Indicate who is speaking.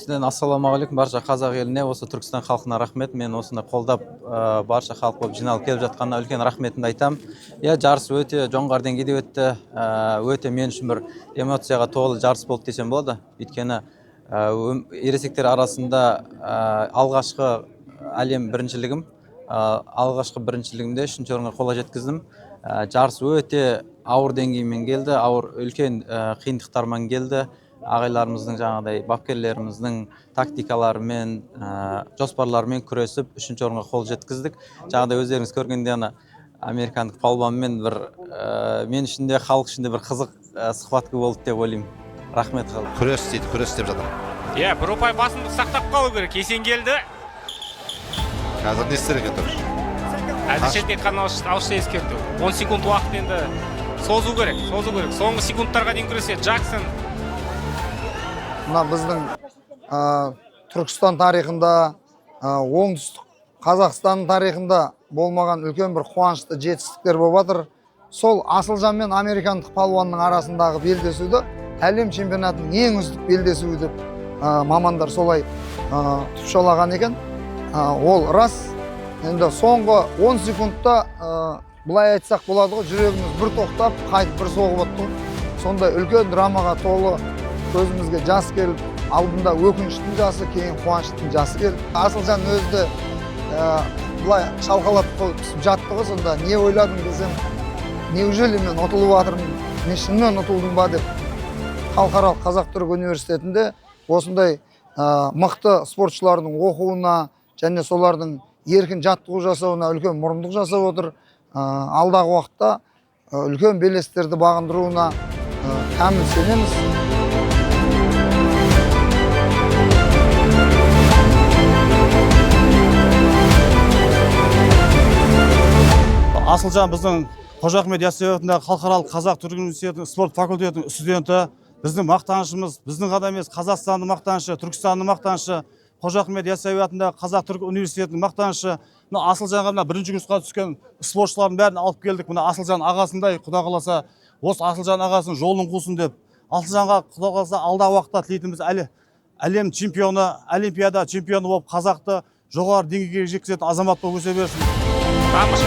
Speaker 1: Біріншіден ассалаумағалейкум барша қазақ еліне, осы Түркістан халқына рахмет. Мен осыны қолдап барша халық болып жиналып келіп жатқанына үлкен рахметімді айтам. Жарыс өте жоңғар деңгейде өтті. Өте мен үшін бір эмоцияға толы жарыс болды десем болады. Өйткені ересектер арасында алғашқы әлем біріншілігім, алғашқы біріншілігімде 3-ші орынға қол жеткіздім. Жарыс өте ауыр деңгеймен келді, ауыр үлкен қиындықтармен келді. Ағайларымыздың, жаңағыдай бапкерлеріміздің тактикаларымен, жоспарларымен күресіп 3-ші орынға қол жеткіздік. Жаңағыдай өздеріңіз көргенде американдық палуанмен мен үшін де халық үшін де бір қызық сұхбат болды деп ойлаймын. Рахмет халық.
Speaker 2: Күрес дейді, күрес деп жатыр.
Speaker 3: Бір ұпай басымдық сақтап қалу керек. Есен келді.
Speaker 2: Қазір не істер екен тұр?
Speaker 3: Әзірше тек қана ауызша ескерту. 10 секунд уақыт енді созу керек. Соңғы секундтарға дейін күреседі. Джексон.
Speaker 4: Мына біздің Түркістан тарихында, оңтүстік Қазақстан тарихында болмаған үлкен бір қуанышты жетістіктер болып жатыр. Сол Асылжан мен американдық палуанның арасындағы белдесуді әлем чемпионатының ең үздік белдесуі деп мамандар солай тұпшалаған екен. Ол рас. Енді соңғы 10 секундта былай айтсақ болады ғой, жүрегіміз бір тоқтап, қайтып бір соғып отты. Сондай үлкен драмаға толы, көзімізге жас келіп, алдында өкініштің жасы, кейін қуаныштың жасы келіп. Асылжан өзді былай шалқалап түсіп жатты ғой, сонда не ойладың десем, неужели мен ұтылып жатырмын, мен шынымен ұтылдым ба деп. Халықаралық Қазақ-Түрік университетінде осындай мықты спортшылардың оқуына және солардың еркін жаттығу жасауына үлкен мұрындық жасап отыр. Алдағы уақытта үлкен белестерді бағындыруына кәміл сенеміз.
Speaker 5: Асылжан біздің Қожа Ахмет Яссауи атындағы халықаралық Қазақ-Түрік университетінің спорт факультетінің студенті, біздің мақтанышымыз, біздің ғана емес, Қазақстанның мақтанышы, Түркістанның мақтанышы, Қожа Ахмет Яссауи атындағы Қазақ-Түрік университетінің мақтанышы. Асылжанға бірінші курсқа түскен спортшылардың бәрін алып келдік. Асылжан ағасындай, Құда қаласа, осы Асылжан ағасының жолын қусын деп. Асылжанға Құда қаласа алдағы уақытта тілейтініміз әлем чемпионы, олимпиада чемпионы болып қазақты жоғары деңгейге жеткізетін азамат болып өсе берсін.
Speaker 3: Vamos,